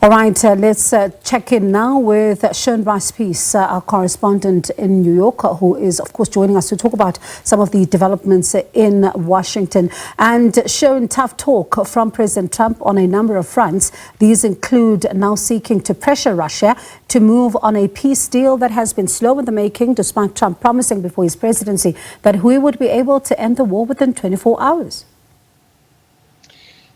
All right, let's check in now with Sherwin Bryce-Pease, our correspondent in New York, who is, of course, joining us to talk about some of the developments in Washington. And Sherwin, tough talk from President Trump on a number of fronts. These include now seeking to pressure Russia to move on a peace deal that has been slow in the making, despite Trump promising before his presidency that we would be able to end the war within 24 hours.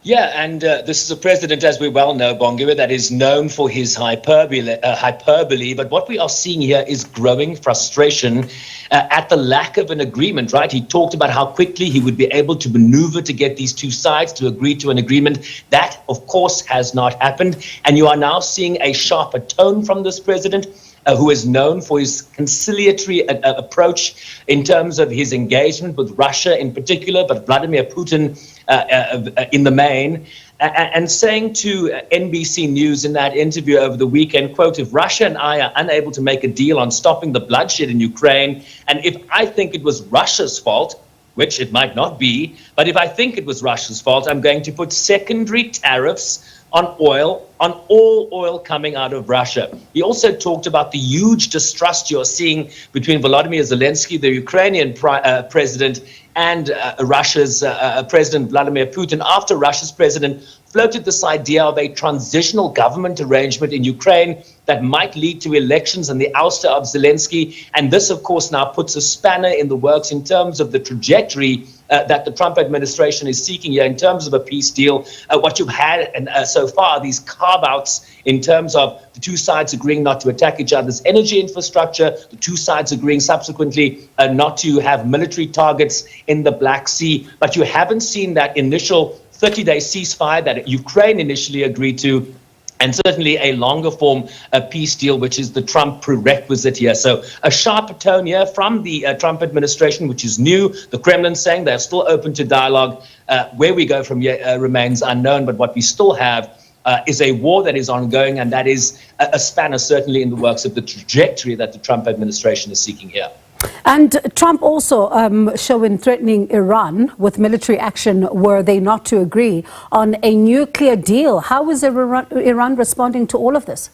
Yeah, and this is a president, as we well know, Bongiwe, that is known for his hyperbole. But what we are seeing here is growing frustration at the lack of an agreement, right? He talked about how quickly he would be able to maneuver to get these two sides to agree to an agreement. That, of course, has not happened. And you are now seeing a sharper tone from this president, who is known for his conciliatory approach in terms of his engagement with Russia in particular, but Vladimir Putin in the main, and saying to NBC News in that interview over the weekend, quote, "If Russia and I are unable to make a deal on stopping the bloodshed in Ukraine, and if I think it was Russia's fault," which it might not be, but if I think it was Russia's fault, "I'm going to put secondary tariffs on oil, on all oil coming out of Russia." He also talked about the huge distrust you're seeing between Volodymyr Zelensky, the Ukrainian president, and Russia's President Vladimir Putin, after Russia's president floated this idea of a transitional government arrangement in Ukraine that might lead to elections and the ouster of Zelensky. And this, of course, now puts a spanner in the works in terms of the trajectory that the Trump administration is seeking here in terms of a peace deal. What you've had so far, these carve-outs in terms of the two sides agreeing not to attack each other's energy infrastructure, the two sides agreeing subsequently not to have military targets in the Black Sea. But you haven't seen that initial 30-day ceasefire that Ukraine initially agreed to, and certainly a longer form peace deal, which is the Trump prerequisite here. So a sharper tone here from the Trump administration, which is new. The Kremlin saying they're still open to dialogue. Where we go from here remains unknown, but what we still have is a war that is ongoing, and that is a spanner certainly in the works of the trajectory that the Trump administration is seeking here. And Trump also showing threatening Iran with military action were they not to agree on a nuclear deal. How is Iran responding to all of this?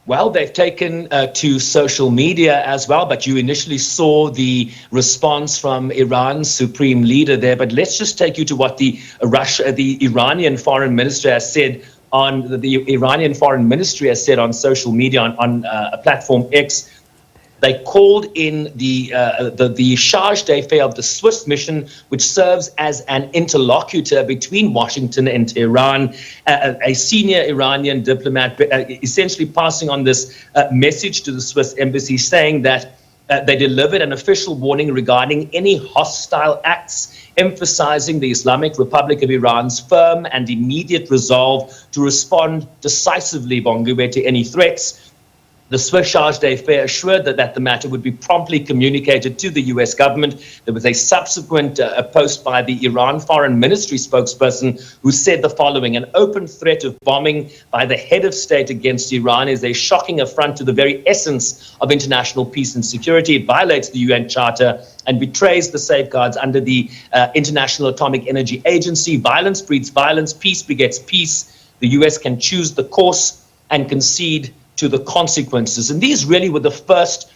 Well, they've taken to social media as well, but you initially saw the response from Iran's supreme leader there. But let's just take you to what the Iranian foreign minister has said on the Iranian foreign ministry has said on social media on a platform X. They called in the charge d'affaires of the Swiss mission, which serves as an interlocutor between Washington and Tehran, a senior Iranian diplomat, essentially passing on this message to the Swiss embassy, saying that they delivered an official warning regarding any hostile acts, emphasizing the Islamic Republic of Iran's firm and immediate resolve to respond decisively, Bongiwe, to any threats. The Swiss charge d'affaires assured that the matter would be promptly communicated to the U.S. government. There was a subsequent post by the Iran Foreign Ministry spokesperson who said the following: "An open threat of bombing by the head of state against Iran is a shocking affront to the very essence of international peace and security. It violates the UN Charter and betrays the safeguards under the International Atomic Energy Agency. Violence breeds violence. Peace begets peace. The U.S. can choose the course and concede to the consequences." And these really were the first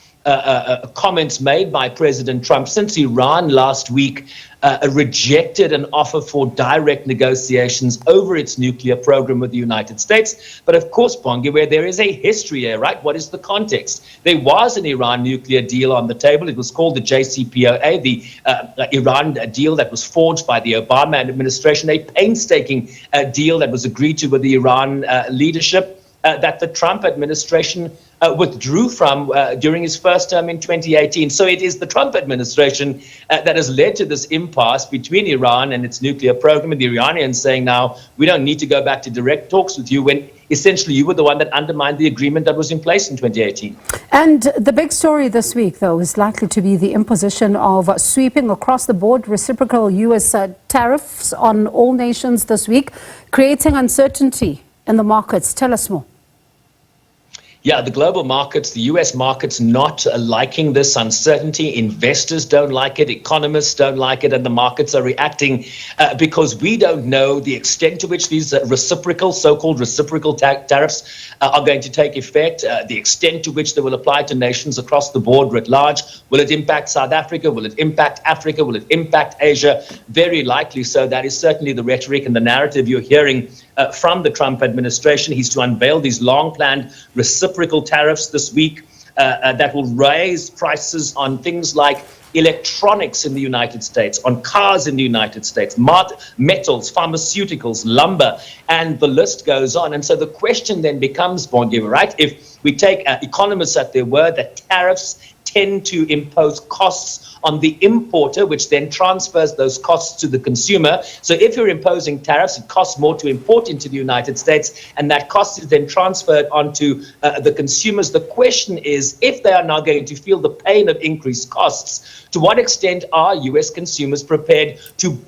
comments made by President Trump since Iran last week rejected an offer for direct negotiations over its nuclear program with the United States. But of course, Bongiwe, there is a history here, right? What is the context? There was an Iran nuclear deal on the table. It was called the JCPOA, the Iran deal that was forged by the Obama administration, a painstaking deal that was agreed to with the Iran leadership, that the Trump administration withdrew from during his first term in 2018. So it is the Trump administration that has led to this impasse between Iran and its nuclear program, and the Iranians saying now, we don't need to go back to direct talks with you, when essentially you were the one that undermined the agreement that was in place in 2018. And the big story this week, though, is likely to be the imposition of sweeping across the board reciprocal U.S. tariffs on all nations this week, creating uncertainty in the markets. Tell us more. Yeah, the global markets, the US markets not liking this uncertainty. Investors don't like it. Economists don't like it. And the markets are reacting because we don't know the extent to which these so-called reciprocal tariffs are going to take effect, the extent to which they will apply to nations across the board writ large. Will it impact South Africa? Will it impact Africa? Will it impact Asia? Very likely so. That is certainly the rhetoric and the narrative you're hearing from the Trump administration. He's to unveil these long-planned reciprocal tariffs this week that will raise prices on things like electronics in the United States, on cars in the United States, metals, pharmaceuticals, lumber, and the list goes on. And so the question then becomes, Bongiwe, right? If we take economists at their word that tariffs tend to impose costs on the importer, which then transfers those costs to the consumer. So if you're imposing tariffs, it costs more to import into the United States, and that cost is then transferred onto the consumers. The question is, if they are now going to feel the pain of increased costs, to what extent are U.S. consumers prepared to,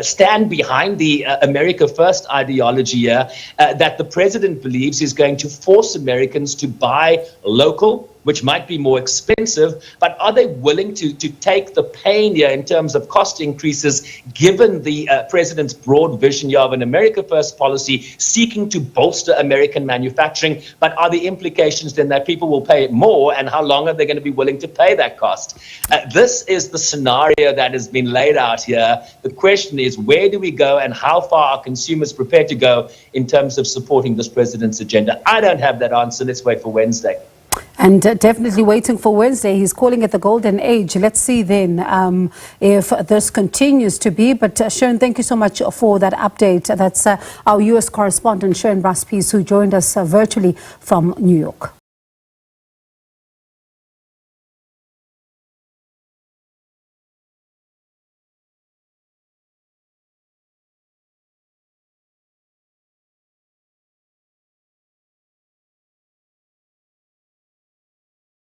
stand behind the America First ideology here that the president believes is going to force Americans to buy local, which might be more expensive, but are they willing to take the pain here in terms of cost increases, given the president's broad vision here of an America First policy seeking to bolster American manufacturing? But are the implications then that people will pay more, and how long are they going to be willing to pay that cost? This is the scenario that has been laid out here. The question is, where do we go, and how far are consumers prepared to go in terms of supporting this president's agenda? I don't have that answer. Let's wait for Wednesday. And definitely waiting for Wednesday. He's calling it the golden age. Let's see then if this continues to be. But Sherwin, thank you so much for that update. That's our U.S. correspondent, Sherwin Bryce-Pease, who joined us virtually from New York.